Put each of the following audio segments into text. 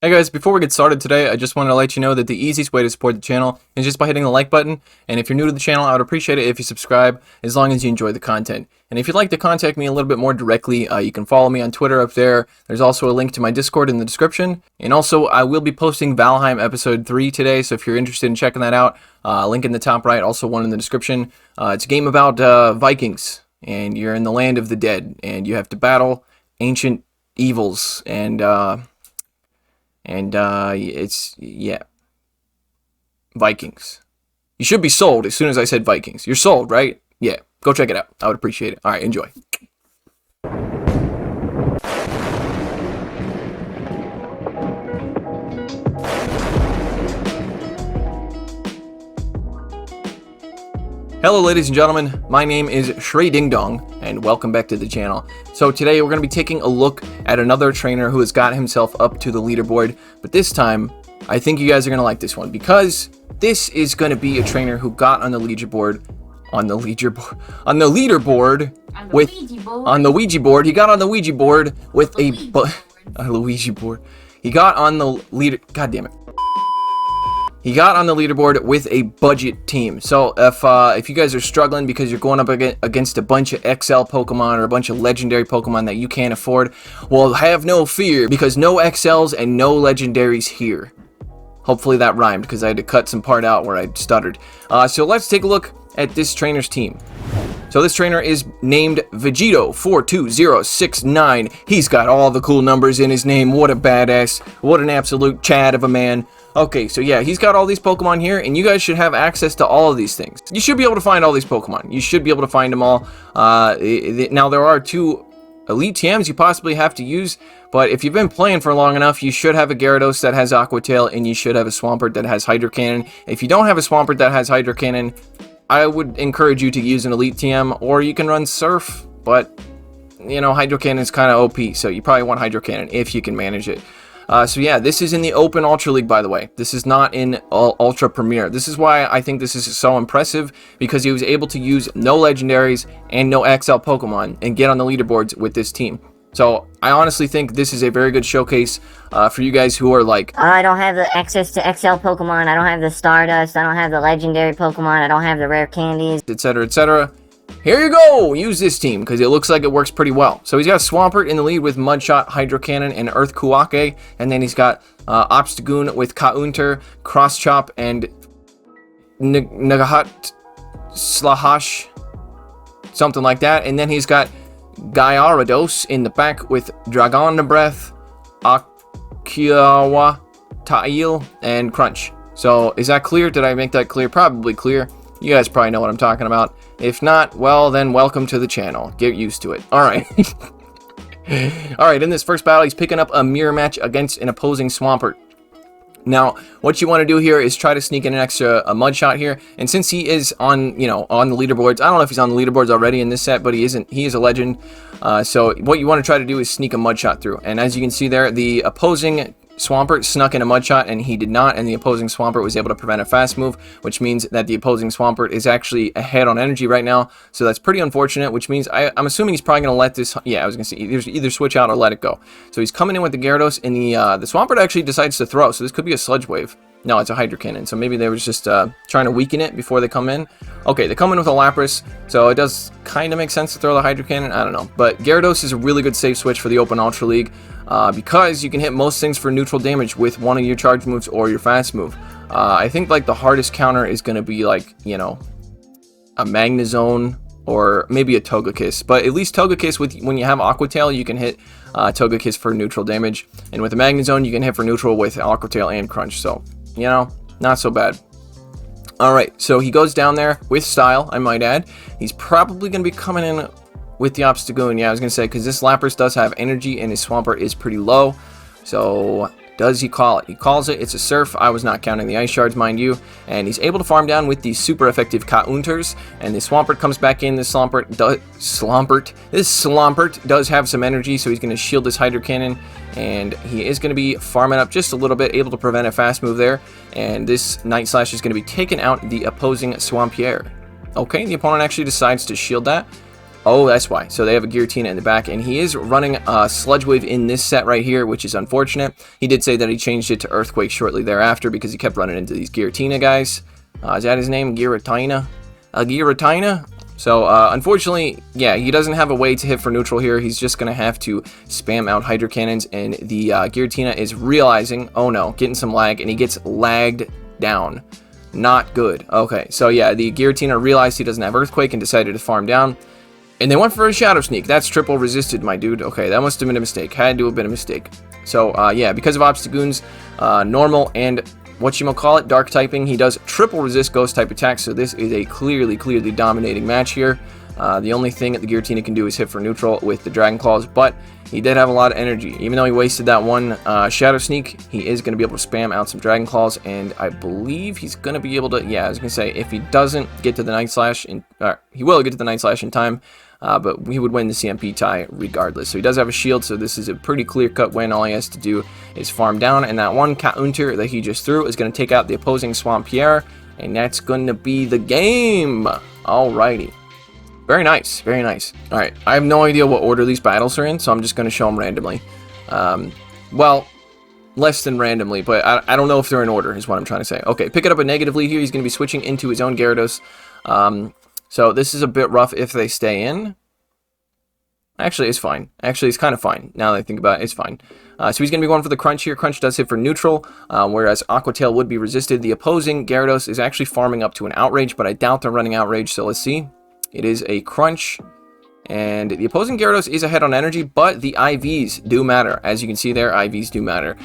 Hey guys, before we get started today, I just wanted to let you know that the easiest way to support the channel is just by hitting the like button, and if you're new to the channel, I would appreciate it if you subscribe, as long as you enjoy the content. And if you'd like to contact me a little bit more directly, you can follow me on Twitter up there. There's also a link to my Discord in the description, and also I will be posting Valheim Episode 3 today, so if you're interested in checking that out, link in the top right, also one in the description. It's a game about Vikings, and you're in the land of the dead, and you have to battle ancient evils, and it's, yeah, Vikings. You should be sold as soon as I said Vikings. You're sold, right? Yeah, go check it out. I would appreciate it. All right, enjoy. Hello ladies and gentlemen, my name is Shraydee, and welcome back to the channel. So today we're going to be taking a look at another trainer who has got himself up to the leaderboard, but this time I think you guys are going to like this one, because this is going to be a trainer who got on the leaderboard, he got on the Ouija board with He got on the leaderboard with a budget team. So if you guys are struggling because you're going up against a bunch of XL Pokemon or a bunch of legendary Pokemon that you can't afford, well, have no fear, because no XLs and no legendaries here. Hopefully that rhymed, because I had to cut some part out where I stuttered. So let's take a look at this trainer's team. So this trainer is named Vegito42069. He's got all the cool numbers in his name. What a badass. What an absolute Chad of a man. Okay, so yeah, he's got all these Pokemon here, and you guys should have access to all of these things. You should be able to find all these Pokemon. You should be able to find them all. Now, there are 2 Elite TMs you possibly have to use, but if you've been playing for long enough, you should have a Gyarados that has Aqua Tail, and you should have a Swampert that has Hydro Cannon. If you don't have a Swampert that has Hydro Cannon, I would encourage you to use an Elite TM, or you can run Surf, but, you know, Hydro Cannon is kind of OP, so you probably want Hydro Cannon if you can manage it. So yeah, this is in the Open Ultra League, by the way. This is not in Ultra Premier. This is why I think this is so impressive, because he was able to use no legendaries and no XL Pokemon and get on the leaderboards with this team. So I honestly think this is a very good showcase for you guys who are like, I don't have the access to XL Pokemon, I don't have the Stardust, I don't have the legendary Pokemon, I don't have the rare candies, etc., etc. Here you go! Use this team, because it looks like it works pretty well. So he's got Swampert in the lead with Mudshot, Hydro Cannon, and Earth Kuwake. And then he's got Obstagoon with Kaunter, Cross Chop, and Nagahat Slahash, something like that. And then he's got Gyarados in the back with Dragon Breath, Akiawa, Tail, and Crunch. So is that clear? Did I make that clear? Probably clear. You guys probably know what I'm talking about. If not, well, then welcome to the channel. Get used to it. Alright. Alright, in this first battle, he's picking up a mirror match against an opposing Swampert. Now, what you want to do here is try to sneak in an extra Mudshot here. And since he is on, you know, on the leaderboards, I don't know if he's on the leaderboards already in this set, but he isn't. He is a legend. So what you want to try to do is sneak a Mudshot through. And as you can see there, the opposing Swampert snuck in a Mudshot, and he did not, and the opposing Swampert was able to prevent a fast move, which means that the opposing Swampert is actually ahead on energy right now, so that's pretty unfortunate, which means I'm assuming he's probably going to let this, yeah, I was going to say, either switch out or let it go. So he's coming in with the Gyarados, and the Swampert actually decides to throw, so this could be a Sludge Wave. No, it's a Hydro Cannon, so maybe they were just trying to weaken it before they come in. Okay, they come in with a Lapras, so it does kind of make sense to throw the Hydro Cannon, I don't know. But Gyarados is a really good safe switch for the Open Ultra League, because you can hit most things for neutral damage with one of your charge moves or your fast move. I think like the hardest counter is going to be like, you know, a Magnezone or maybe a Togekiss. But at least Togekiss, when you have Aqua Tail, you can hit Togekiss for neutral damage. And with the Magnezone, you can hit for neutral with Aqua Tail and Crunch. So, you know, not so bad. Alright, so he goes down there with style, I might add. He's probably going to be coming in with the Obstagoon. Yeah, I was going to say, because this Lapras does have energy and his Swampert is pretty low. So, does he call it? He calls it. It's a Surf. I was not counting the Ice Shards, mind you. And he's able to farm down with these super effective Kaunters. And the Swampert comes back in. This Swampert does have some energy, so he's going to shield this Hydro Cannon. And he is going to be farming up just a little bit, able to prevent a fast move there. And this Night Slash is going to be taking out the opposing Swampert. Okay, the opponent actually decides to shield that. Oh, that's why. So they have a Giratina in the back, and he is running Sludge Wave in this set right here, which is unfortunate. He did say that he changed it to Earthquake shortly thereafter because he kept running into these Giratina guys. Is that his name? Giratina? Giratina? So, unfortunately, yeah, he doesn't have a way to hit for neutral here. He's just going to have to spam out Hydro Cannons, and the Giratina is realizing, oh no, getting some lag, and he gets lagged down. Not good. Okay, so yeah, the Giratina realized he doesn't have Earthquake and decided to farm down. And they went for a Shadow Sneak. That's triple resisted, my dude. Okay, that must have been a mistake. Had to have been a mistake. So, yeah, because of Obstagoon's normal and whatchamacallit, dark typing, he does triple resist ghost type attacks. So this is a clearly dominating match here. The only thing that the Giratina can do is hit for neutral with the Dragon Claws, but he did have a lot of energy. Even though he wasted that one Shadow Sneak, he is going to be able to spam out some Dragon Claws, and I believe he's going to be able to, yeah, I was going to say, if he doesn't get to the Night Slash, he will get to the Night Slash in time, but he would win the CMP tie regardless. So he does have a shield, so this is a pretty clear-cut win. All he has to do is farm down, and that one counter that he just threw is going to take out the opposing Swampert, and that's going to be the game. Alrighty. Very nice, very nice. Alright, I have no idea what order these battles are in, so I'm just going to show them randomly. Well, less than randomly, but I don't know if they're in order, is what I'm trying to say. Okay, pick it up a negative lead here. He's going to be switching into his own Gyarados. So this is a bit rough if they stay in. Actually, it's fine. Actually, it's kind of fine. Now that I think about it, it's fine. So he's going to be going for the Crunch here. Crunch does hit for neutral, whereas Aqua Tail would be resisted. The opposing Gyarados is actually farming up to an Outrage, but I doubt they're running Outrage, so let's see. It is a Crunch, and the opposing Gyarados is ahead on energy, but the IVs do matter. As you can see there, IVs do matter.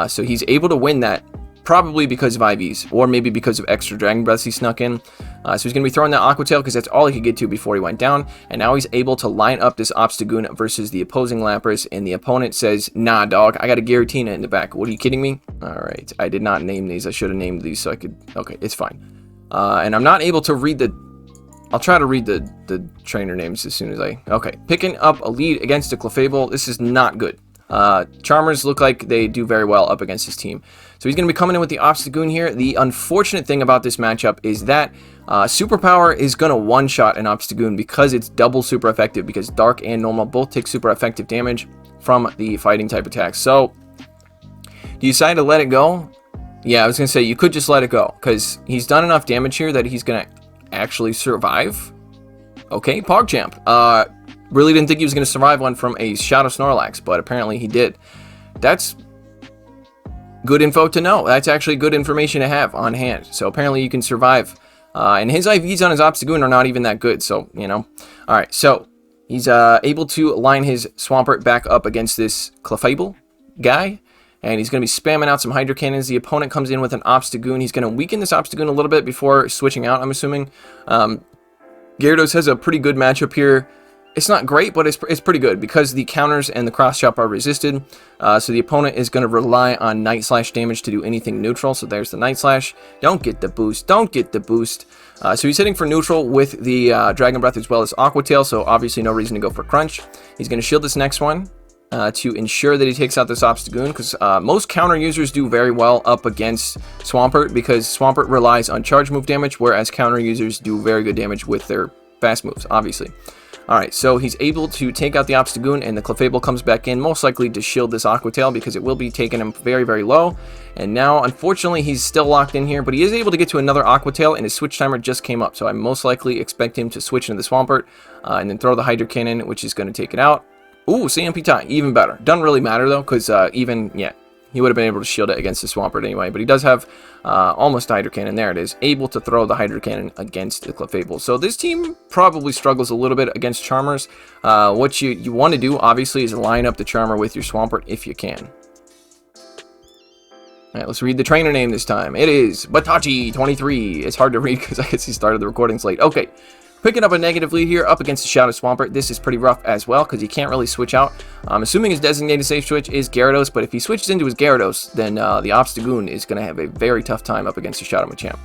So he's able to win that, probably because of IVs, or maybe because of extra Dragon Breaths he snuck in. So he's going to be throwing that Aqua Tail because that's all he could get to before he went down, and now he's able to line up this Obstagoon versus the opposing Lapras, and the opponent says, nah, dog, I got a Giratina in the back. What are you kidding me? Alright, I did not name these. I should have named these so I could... Okay, it's fine. And I'm not able to read the... I'll try to read the trainer names as soon as I... Okay, picking up a lead against a Clefable. This is not good. Charmers look like they do very well up against his team. So he's going to be coming in with the Obstagoon here. The unfortunate thing about this matchup is that Superpower is going to one-shot an Obstagoon because it's double super effective, because Dark and Normal both take super effective damage from the fighting type attacks. So, do you decide to let it go? Yeah, I was going to say, you could just let it go, because he's done enough damage here that he's going to actually survive. Okay, PogChamp. Really didn't think he was going to survive one from a Shadow Snorlax, but apparently he did. That's good info to know. That's actually good information to have on hand. So apparently you can survive. And his IVs on his Obstagoon are not even that good, so, you know. Alright, so he's able to line his Swampert back up against this Clefable guy. And he's going to be spamming out some Hydro Cannons. The opponent comes in with an Obstagoon. He's going to weaken this Obstagoon a little bit before switching out, I'm assuming. Gyarados has a pretty good matchup here. It's not great, but it's pretty good because the counters and the cross chop are resisted. So the opponent is going to rely on Night Slash damage to do anything neutral. So there's the Night Slash. Don't get the boost. Don't get the boost. So he's hitting for neutral with the Dragon Breath as well as Aqua Tail. So obviously no reason to go for Crunch. He's going to shield this next one to ensure that he takes out this Obstagoon, because most counter users do very well up against Swampert, because Swampert relies on charge move damage, whereas counter users do very good damage with their fast moves, obviously. Alright, so he's able to take out the Obstagoon, and the Clefable comes back in, most likely to shield this Aqua Tail, because it will be taking him very, very low. And now, unfortunately, he's still locked in here, but he is able to get to another Aqua Tail, and his switch timer just came up, so I most likely expect him to switch into the Swampert, and then throw the Hydro Cannon, which is going to take it out. Ooh, CMP tie, even better. Doesn't really matter, though, because yeah, he would have been able to shield it against the Swampert anyway, but he does have almost a Hydro Cannon. There it is, able to throw the Hydro Cannon against the Clefable. So this team probably struggles a little bit against Charmers. What you want to do, obviously, is line up the Charmer with your Swampert if you can. Alright, let's read the trainer name this time. It is Batachi23. It's hard to read because I guess he started the recordings late. Okay. Picking up a negative lead here up against the Shadow Swampert. This is pretty rough as well because he can't really switch out. I'm assuming his designated safe switch is Gyarados, but if he switches into his Gyarados, then the Obstagoon is going to have a very tough time up against the Shadow Machamp.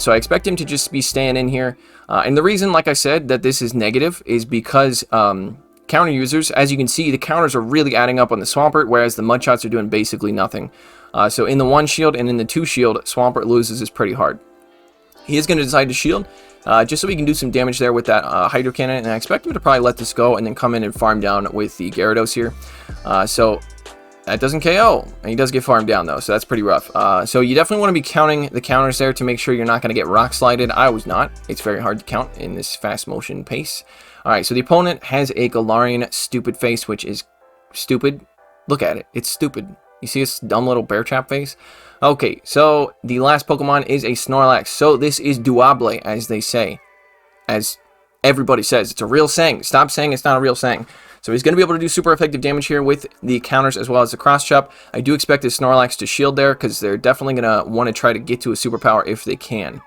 So I expect him to just be staying in here. And the reason, like I said, that this is negative is because counter users, as you can see, the counters are really adding up on the Swampert, whereas the Mudshots are doing basically nothing. So in the 1 shield and in the 2 shield, Swampert loses is pretty hard. He is going to decide to shield. just so we can do some damage there with that Hydro Cannon, and I expect him to probably let this go and then come in and farm down with the Gyarados here. So that doesn't KO, and he does get farmed down though, so that's pretty rough. So you definitely want to be counting the counters there to make sure you're not going to get rock slided. I was not. It's very hard to count in this fast motion pace. Alright, so the opponent has a Galarian Stupid Face, which is stupid. Look at it. It's stupid. You see this dumb little bear trap face? Okay, so the last Pokemon is a Snorlax. So this is doable, as they say. As everybody says. It's a real saying. Stop saying it's not a real saying. So he's going to be able to do super effective damage here with the counters as well as the cross chop. I do expect this Snorlax to shield there because they're definitely going to want to try to get to a superpower if they can.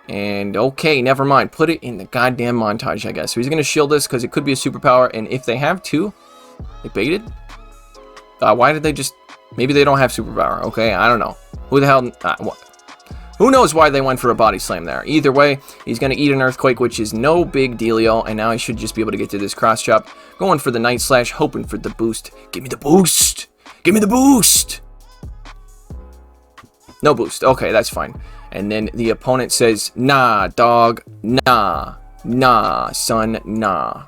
And okay, never mind. Put it in the goddamn montage, I guess. So he's going to shield this because it could be a superpower. And if they have two, they baited? Why did they just... Maybe they don't have superpower. Okay, I don't know. Who the hell... Who knows why they went for a body slam there. Either way, he's going to eat an Earthquake, which is no big dealio. And now he should just be able to get to this cross chop. Going for the Night Slash, hoping for the boost. Give me the boost! Give me the boost! No boost. Okay, that's fine. And then the opponent says, nah, dog. Nah. Nah, son. Nah.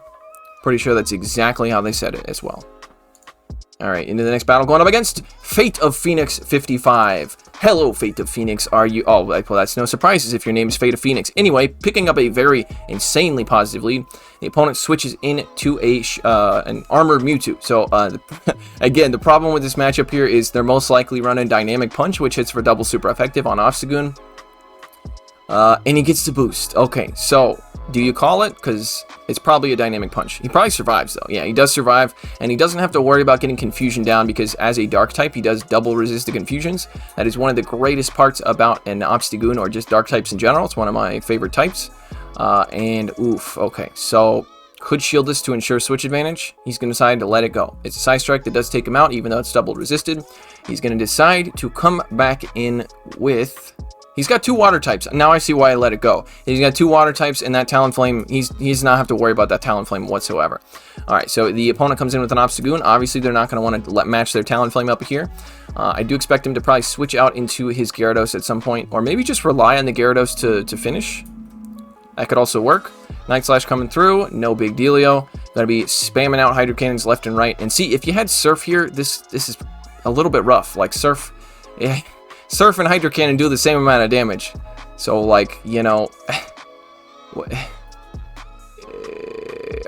Pretty sure that's exactly how they said it as well. Alright, into the next battle, going up against Fate of Phoenix 55. Hello, Fate of Phoenix, are you... Oh, well, that's no surprises if your name is Fate of Phoenix. Anyway, picking up a very insanely positive lead, the opponent switches into an Armored Mewtwo. So, again, the problem with this matchup here is they're most likely running Dynamic Punch, which hits for double super effective on Obstagoon. And he gets the boost. Okay, so... Do you call it? Because it's probably a Dynamic Punch. He probably survives, though. Yeah, he does survive, and he doesn't have to worry about getting Confusion down because as a Dark type, he does double resist the Confusions. That is one of the greatest parts about an Obstagoon or just Dark types in general. It's one of my favorite types. And oof, okay. So, could shield this to ensure switch advantage. He's going to decide to let it go. It's a Side Strike that does take him out, even though it's double resisted. He's going to decide to come back in with... He's got two water types. Now I see why I let it go. He's got two water types, and that Talonflame, he's not have to worry about that Talonflame whatsoever. Alright, so the opponent comes in with an Obstagoon. Obviously, they're not going to want to match their Talonflame up here. I do expect him to probably switch out into his Gyarados at some point, or maybe just rely on the Gyarados to finish. That could also work. Night Slash coming through, no big dealio. Gonna be spamming out Hydro Cannons left and right. And see, if you had Surf here, this is a little bit rough. Like, Surf... Yeah, Surf and Hydro Cannon do the same amount of damage. So, like, you know...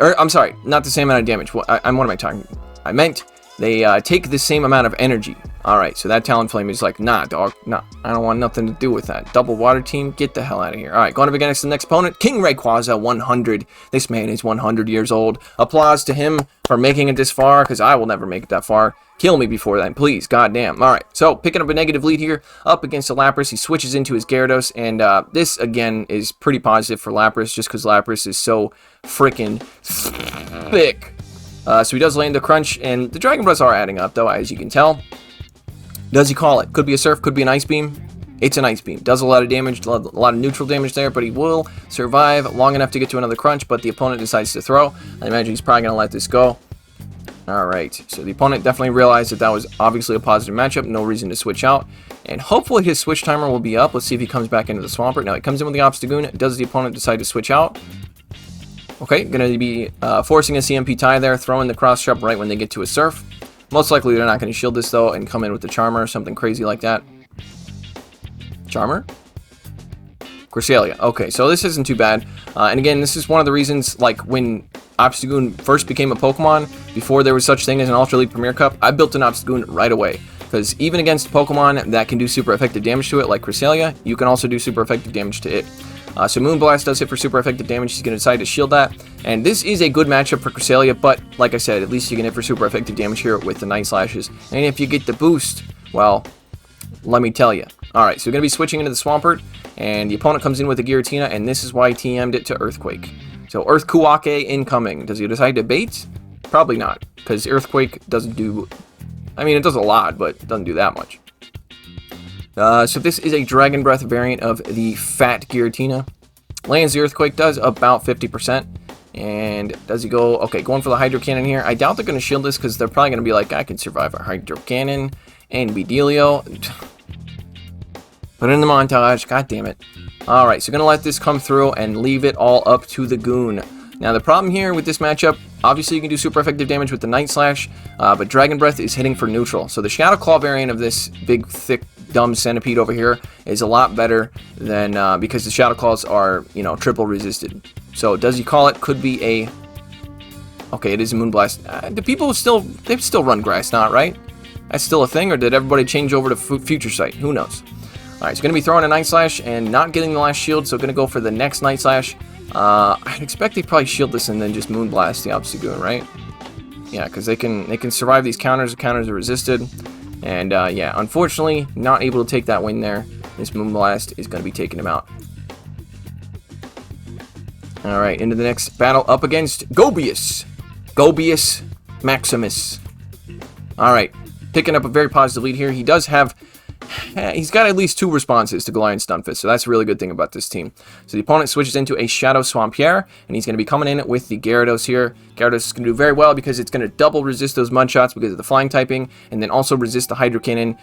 I'm sorry, not the same amount of damage. What am I talking? I meant they take the same amount of energy. Alright, so that Talonflame is like, nah, dog. Nah, I don't want nothing to do with that. Double Water Team, get the hell out of here. Alright, going up against the next opponent, King Rayquaza, 100. This man is 100 years old. Applause to him for making it this far, because I will never make it that far. Kill me before then, please. Goddamn. Alright, so picking up a negative lead here, up against the Lapras. He switches into his Gyarados, and this, again, is pretty positive for Lapras, just because Lapras is so freaking thick. So he does land the Crunch, and the Dragon Breaths are adding up, though, as you can tell. Does he call it? Could be a Surf, could be an Ice Beam. It's an Ice Beam. Does a lot of damage, a lot of neutral damage there, but he will survive long enough to get to another Crunch, but the opponent decides to throw. I imagine he's probably going to let this go. Alright, so the opponent definitely realized that that was obviously a positive matchup, no reason to switch out, and hopefully his switch timer will be up. Let's see if he comes back into the Swampert. Now he comes in with the Obstagoon. Does the opponent decide to switch out? Okay, going to be forcing a CMP tie there, throwing the cross chop right when they get to a Surf. Most likely they're not going to shield this though and come in with the Charmer or something crazy like that. Charmer? Cresselia. Okay, so this isn't too bad. And again, this is one of the reasons, like, when Obstagoon first became a Pokemon, before there was such thing as an Ultra League Premier Cup, I built an Obstagoon right away. Because even against Pokemon that can do super effective damage to it, like Cresselia, you can also do super effective damage to it. So Moonblast does hit for super effective damage. He's going to decide to shield that. And this is a good matchup for Cresselia, but like I said, at least you can hit for super effective damage here with the Night Slashes. And if you get the boost, well, let me tell you. Alright, so we're going to be switching into the Swampert, and the opponent comes in with a Giratina, and this is why he TM'd it to Earthquake. So Earth Kuwake incoming. Does he decide to bait? Probably not, because Earthquake doesn't do... I mean, it does a lot, but it doesn't do that much. So this is a Dragon Breath variant of the Fat Giratina. Lands the Earthquake, does about 50%. And does he go... Okay, going for the Hydro Cannon here. I doubt they're going to shield this, because they're probably going to be like, I can survive a Hydro Cannon and be dealio. Put it in the montage. God damn it. Alright, so going to let this come through and leave it all up to the Goon. Now, the problem here with this matchup, obviously you can do super effective damage with the Night Slash, but Dragon Breath is hitting for neutral. So the Shadow Claw variant of this big, thick, dumb centipede over here is a lot better than, because the Shadow Claws are, you know, triple resisted. So, does he call it? Could be a... Okay, it is a Moonblast. Do people still... They still run Grass Knot, right? That's still a thing, or did everybody change over to Future Sight? Who knows? Alright, so going to be throwing a Night Slash and not getting the last shield, so going to go for the next Night Slash. I'd expect they probably shield this and then just Moonblast the Obstagoon, right? Yeah, because they can survive these counters. The counters are resisted. And, yeah, unfortunately, not able to take that win there. This Moonblast is going to be taking him out. Alright, into the next battle up against Gobius. Gobius Maximus. Alright, picking up a very positive lead here. He does have... He's got at least 2 responses to Galarian Stunfisk, so that's a really good thing about this team. So the opponent switches into a Shadow Swampert, and he's going to be coming in with the Gyarados here. Gyarados is going to do very well because it's going to double resist those Mud Shots because of the Flying typing, and then also resist the Hydro Cannon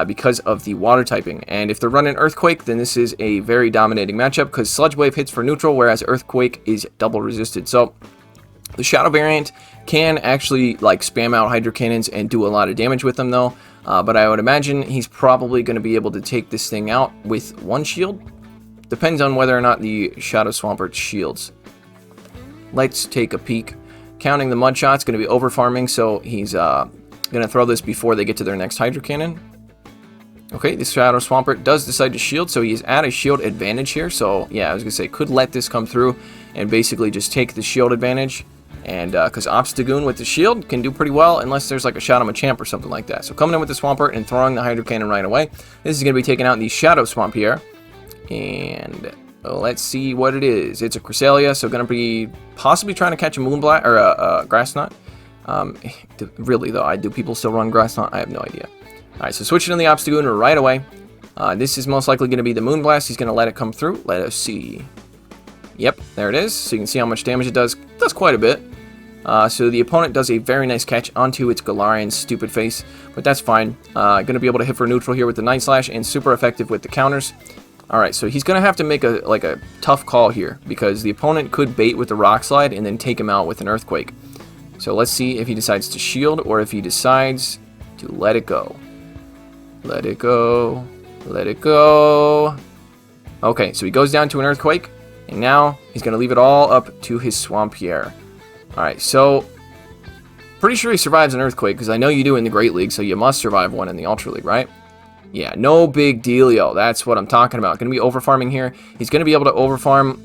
because of the Water typing. And if they're running Earthquake, then this is a very dominating matchup because Sludge Wave hits for neutral, whereas Earthquake is double resisted. So the Shadow variant can actually like spam out Hydro Cannons and do a lot of damage with them though. But I would imagine he's probably going to be able to take this thing out with 1 shield. Depends on whether or not the Shadow Swampert shields. Let's take a peek. Counting the Mud Shot's going to be over farming, so he's going to throw this before they get to their next Hydro Cannon. Okay, the Shadow Swampert does decide to shield, so he's at a shield advantage here. So yeah, I was going to say, could let this come through and basically just take the shield advantage. And because Obstagoon with the shield can do pretty well unless there's like a Shadow Machamp or something like that. So coming in with the Swampert and throwing the Hydro Cannon right away. This is going to be taking out the Shadow Swampert. And let's see what it is. It's a Cresselia, so going to be possibly trying to catch a Moonblast or a Grass Knot. Really though, do people still run Grass Knot? I have no idea. Alright, so switching to the Obstagoon right away. This is most likely going to be the Moonblast. He's going to let it come through. Let us see. Yep, there it is. So you can see how much damage it does. It does quite a bit. So the opponent does a very nice catch onto its Galarian stupid face, but that's fine. Going to be able to hit for neutral here with the Night Slash and super effective with the counters. Alright, so he's going to have to make a tough call here because the opponent could bait with the Rock Slide and then take him out with an Earthquake. So let's see if he decides to shield or if he decides to let it go. Let it go. Let it go. Okay, so he goes down to an Earthquake. And now, he's going to leave it all up to his Swampert. Alright, so, pretty sure he survives an Earthquake, because I know you do in the Great League, so you must survive one in the Ultra League, right? Yeah, no big dealio. That's what I'm talking about. Going to be overfarming here. He's going to be able to overfarm,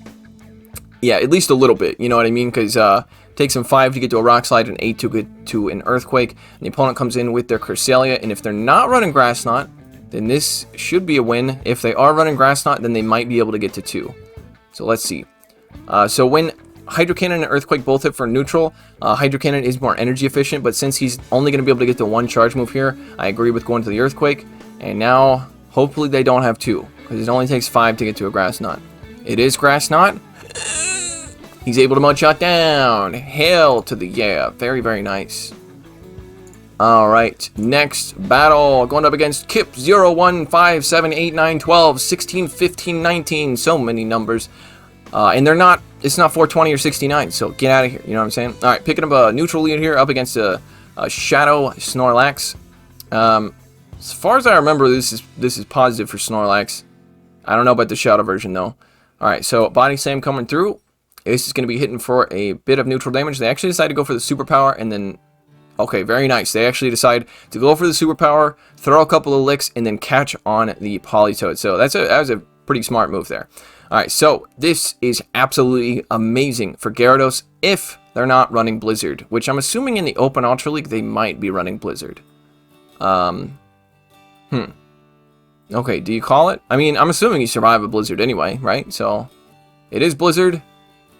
yeah, at least a little bit, you know what I mean? Because it takes him 5 to get to a Rock Slide and 8 to get to an Earthquake. And the opponent comes in with their Cresselia, and if they're not running Grass Knot, then this should be a win. If they are running Grass Knot, then they might be able to get to 2. So let's see. So when Hydro Cannon and Earthquake both hit for neutral, Hydro Cannon is more energy efficient, but since he's only going to be able to get the 1 charge move here, I agree with going to the Earthquake. And now, hopefully they don't have 2, because it only takes 5 to get to a Grass Knot. It is Grass Knot. He's able to Mud Shot down. Hail to the yeah. Very, very nice. Alright, next battle, going up against Kip 0, 1, 5, 7, 8, 9, 12, 16, 15, 19, so many numbers. And they're not, it's not 420 or 69, so get out of here, you know what I'm saying? Alright, picking up a neutral lead here, up against a Shadow Snorlax. As far as I remember, this is positive for Snorlax. I don't know about the Shadow version, though. Alright, so Body Slam coming through. This is going to be hitting for a bit of neutral damage. They actually decided to go for the superpower, and then... Okay, very nice. They actually decide to go for the superpower, throw a couple of licks, and then catch on the Politoed. So that was a pretty smart move there. Alright, so this is absolutely amazing for Gyarados if they're not running Blizzard, which I'm assuming in the Open Ultra League they might be running Blizzard. Okay, do you call it? I mean, I'm assuming you survive a Blizzard anyway, right? So, it is Blizzard.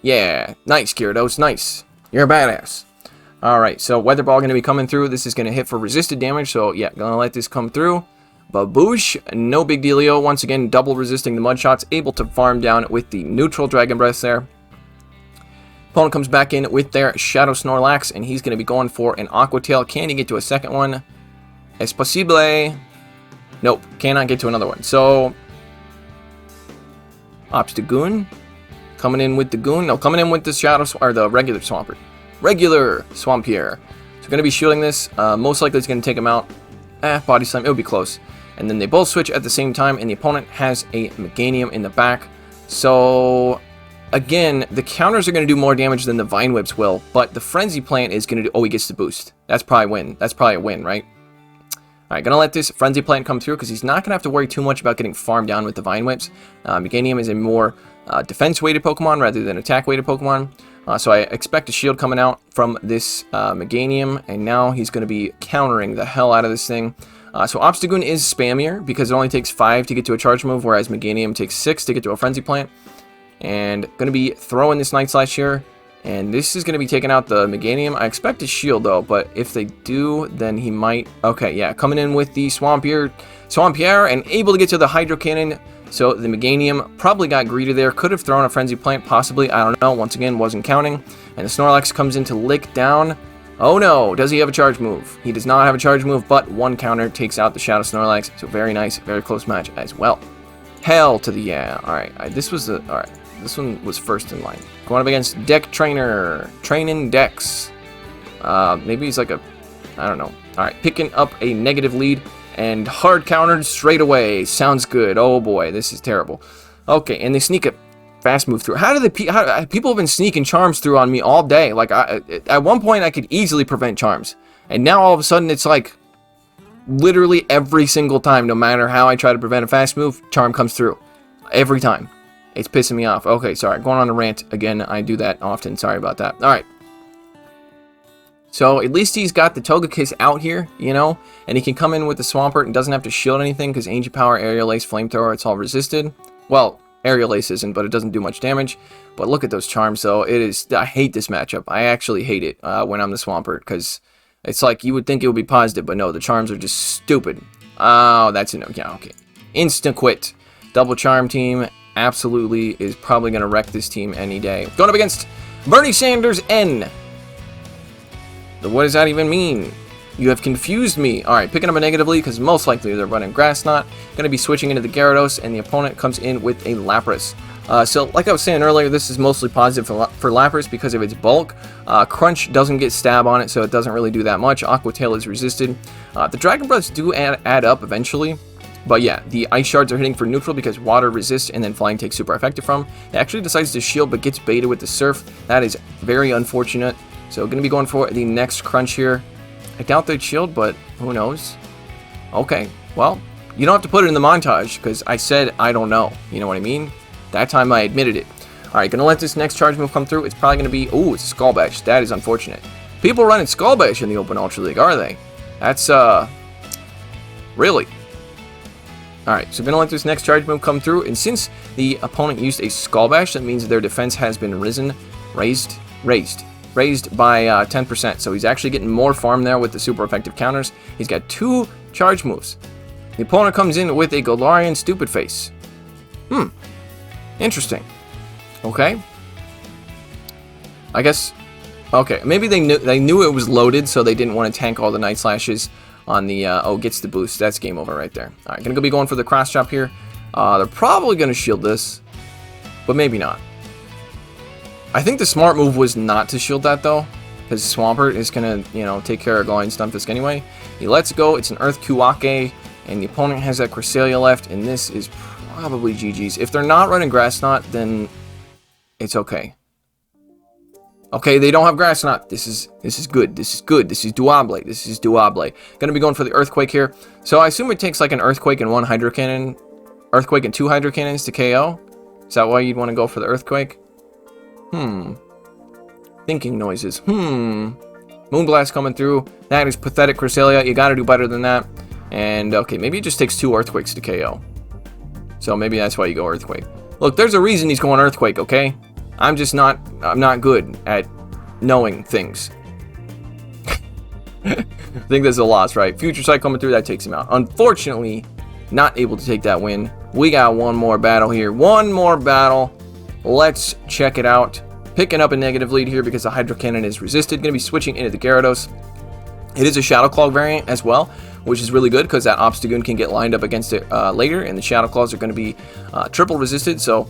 Yeah, nice Gyarados, nice. You're a badass. Alright, so Weather Ball going to be coming through. This is going to hit for resisted damage, so yeah, going to let this come through. Baboosh, no big dealio. Once again, double resisting the Mud Shots, able to farm down with the neutral Dragon Breath there. Opponent comes back in with their Shadow Snorlax, and he's going to be going for an Aqua Tail. Can he get to a second one? Es posible. Nope, cannot get to another one. So, Obstagoon. Coming in with the Goon. No, coming in with the or the regular Swampert. Regular Swampert. So going to be shielding this. Most likely it's going to take him out. Body Slam. It would be close. And then they both switch at the same time, and the opponent has a Meganium in the back. So, again, the counters are going to do more damage than the Vine Whips will, but the Frenzy Plant is going to do... Oh, he gets the boost. That's probably win. That's probably a win, right? Alright, going to let this Frenzy Plant come through, because he's not going to have to worry too much about getting farmed down with the Vine Whips. Meganium is a more defense-weighted Pokemon rather than attack-weighted Pokemon. So I expect a shield coming out from this Meganium, and now he's going to be countering the hell out of this thing. So Obstagoon is spammier because it only takes 5 to get to a charge move, whereas Meganium takes 6 to get to a Frenzy Plant. And going to be throwing this Night Slash here, and this is going to be taking out the Meganium. I expect a shield though, but if they do, then he might... Okay, yeah, coming in with the Swampert, and able to get to the Hydro Cannon. So the Meganium probably got greedy there, could have thrown a Frenzy Plant, possibly, I don't know, once again, wasn't counting. And the Snorlax comes in to lick down. Oh no, does he have a charge move? He does not have a charge move, but one counter takes out the Shadow Snorlax, so very nice, very close match as well. Hell to the yeah. Alright, this was the... Alright, this one was first in line. Going up against Deck Trainer, training Dex. Maybe he's like a... I don't know. Alright, picking up a negative lead, and hard countered straight away. Sounds good. Oh boy, this is terrible. Okay, and they sneak a fast move through. How do people have been sneaking charms through on me all day? Like, at one point I could easily prevent charms, and now all of a sudden it's like literally every single time, no matter how I try to prevent a fast move, charm comes through every time. It's pissing me off. Okay, sorry, going on a rant again. I do that often. Sorry about that. All right. So at least he's got the Togekiss out here, you know, and he can come in with the Swampert and doesn't have to shield anything because Ancient Power, Aerial Ace, Flamethrower, it's all resisted. Well, Aerial Ace isn't, but it doesn't do much damage. But look at those charms, though. It is... I hate this matchup. I actually hate it when I'm the Swampert, because it's like you would think it would be positive, but no, the charms are just stupid. Oh, that's a no. Yeah, okay. Instant quit. Double charm team absolutely is probably going to wreck this team any day. Going up against Bernie Sanders N. What does that even mean? You have confused me. Alright, picking up a negative lead because most likely they're running Grass Knot. Going to be switching into the Gyarados, and the opponent comes in with a Lapras. So, like I was saying earlier, this is mostly positive for Lapras because of its bulk. Crunch doesn't get stab on it, so it doesn't really do that much. Aqua Tail is resisted. The Dragon Breaths do add up eventually. But yeah, the Ice Shards are hitting for neutral because Water resists and then Flying takes super effective from. It actually decides to shield but gets baited with the Surf. That is very unfortunate. So going to be going for the next Crunch here. I doubt they'd shield, but who knows? Okay, well, you don't have to put it in the montage because I said I don't know. You know what I mean? That time I admitted it. Alright, going to let this next charge move come through. It's probably going to be... Ooh, it's a Skull Bash. That is unfortunate. People running Skull Bash in the Open Ultra League, are they? That's, really? Alright, so going to let this next charge move come through. And since the opponent used a Skull Bash, that means their defense has been raised by 10%. So he's actually getting more farm there with the super effective counters. He's got 2 charge moves. The opponent comes in with a Galarian Stupid Face. Interesting. Okay. I guess... Okay, maybe they knew it was loaded, so they didn't want to tank all the Night Slashes on the... oh, gets the boost. That's game over right there. Alright, gonna be going for the Cross Chop here. They're probably gonna shield this, but maybe not. I think the smart move was not to shield that, though, because Swampert is going to, you know, take care of Galarian Stunfisk anyway. He lets go. It's an Earth Kuwake, and the opponent has that Cresselia left, and this is probably GG's. If they're not running Grass Knot, then it's okay. Okay, they don't have Grass Knot. This is good. This is good. This is doable. This is doable. Going to be going for the Earthquake here. So I assume it takes like an Earthquake and 1 Hydro Cannon, Earthquake and 2 Hydro Cannons to KO. Is that why you'd want to go for the Earthquake? Thinking noises. Moonblast coming through. That is pathetic, Cresselia. You gotta do better than that. And, okay, maybe it just takes 2 Earthquakes to KO. So maybe that's why you go Earthquake. Look, there's a reason he's going Earthquake, okay? I'm not good at knowing things. I think there's a loss, right? Future Sight coming through, that takes him out. Unfortunately, not able to take that win. We got one more battle here. One more battle. Let's check it out. Picking up a negative lead here because the Hydro Cannon is resisted. Going to be switching into the Gyarados. It is a Shadow Claw variant as well, which is really good because that Obstagoon can get lined up against it later, and the Shadow Claws are going to be triple resisted, so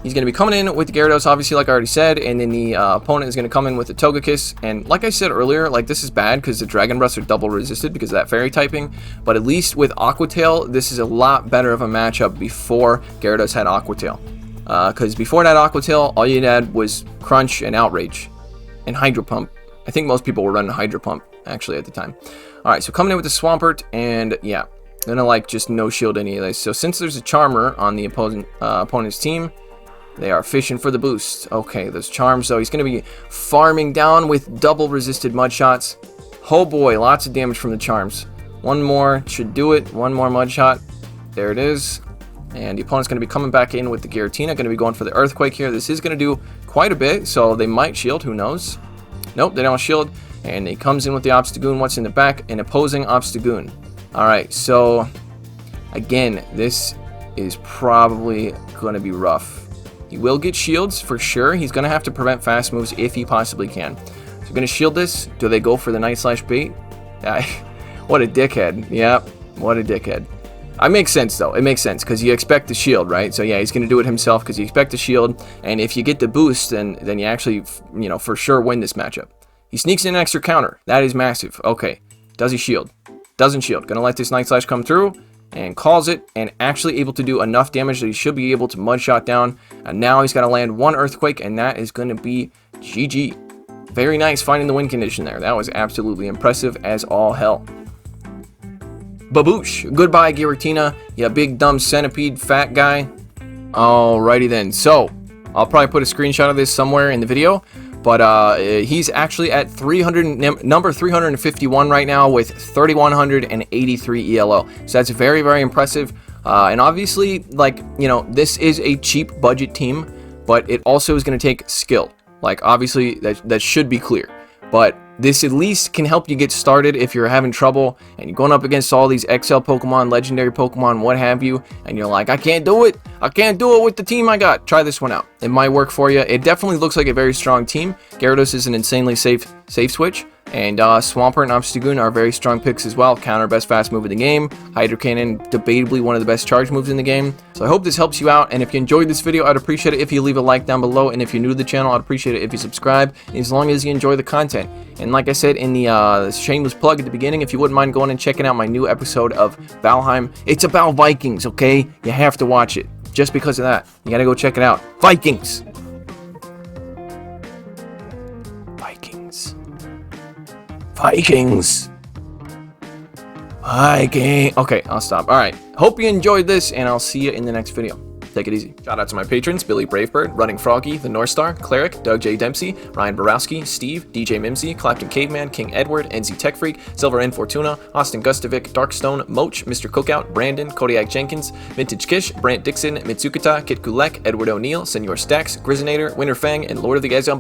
He's going to be coming in with the Gyarados, obviously, like I already said, and then the opponent is going to come in with the Togekiss. And like I said earlier, like, this is bad because the Dragon Breaths are double resisted because of that fairy typing. But at least with Aqua Tail, this is a lot better of a matchup before Gyarados had Aqua Tail. Because before that Aqua Tail, all you had was Crunch and Outrage and Hydro Pump. I think most people were running Hydro Pump, actually, at the time. Alright, so coming in with the Swampert, and yeah, gonna, like, just no-shield any of this. So since there's a Charmer on the opponent's team, they are fishing for the boost. Okay, those charms, though. He's going to be farming down with double resisted mud shots. Oh boy, lots of damage from the charms. One more should do it. One more mud shot. There it is. And the opponent's going to be coming back in with the Giratina. Going to be going for the Earthquake here. This is going to do quite a bit, so they might shield. Who knows? Nope, they don't shield. And he comes in with the Obstagoon. What's in the back? An opposing Obstagoon. Alright, so again, this is probably going to be rough. He will get shields for sure. He's going to have to prevent fast moves if he possibly can. So going to shield this. Do they go for the Night Slash bait? What a dickhead. Yeah, what a dickhead. It makes sense though. It makes sense because you expect the shield, right? So yeah, he's going to do it himself because you expect the shield. And if you get the boost, then you actually, you know, for sure win this matchup. He sneaks in an extra counter. That is massive. Okay. Does he shield? Doesn't shield. Going to let this Night Slash come through. And calls it, and actually able to do enough damage that he should be able to mud shot down. And now he's got to land one Earthquake, and that is going to be GG. Very nice finding the win condition there. That was absolutely impressive as all hell. Baboosh. Goodbye, Giratina. You big dumb centipede fat guy. Alrighty then. So, I'll probably put a screenshot of this somewhere in the video. But he's actually at number 351 right now with 3,183 ELO. So that's very, very impressive. And obviously, like, you know, this is a cheap budget team, but it also is going to take skill. Like, obviously, that should be clear. But this at least can help you get started if you're having trouble and you're going up against all these XL Pokemon, legendary Pokemon, what have you, and you're like, I can't do it. I can't do it with the team I got. Try this one out. It might work for you. It definitely looks like a very strong team. Gyarados is an insanely safe switch. And Swampert and Obstagoon are very strong picks as well. Counter, best fast move in the game. Hydro Cannon, debatably one of the best charge moves in the game. So I hope this helps you out. And if you enjoyed this video, I'd appreciate it if you leave a like down below. And if you're new to the channel, I'd appreciate it if you subscribe, as long as you enjoy the content. And like I said in the shameless plug at the beginning, if you wouldn't mind going and checking out my new episode of Valheim. It's about Vikings, okay? You have to watch it. Just because of that. You gotta go check it out. Vikings! Vikings. Vikings. Okay, I'll stop. Alright, hope you enjoyed this, and I'll see you in the next video. Take it easy. Shout out to my patrons: Billy Bravebird, Running Froggy, The North Star, Cleric, Doug J. Dempsey, Ryan Borowski, Steve, DJ Mimsy, Clapton Caveman, King Edward, NZ Tech Freak, Silver N Fortuna, Austin Gustovic, Darkstone, Moach, Mr. Cookout, Brandon, Kodiak Jenkins, Vintage Kish, Brant Dixon, Mitsukata, Kit Kulek, Edward O'Neill, Senor Stacks, Grizzinator, Winter Fang, and Lord of the Gazon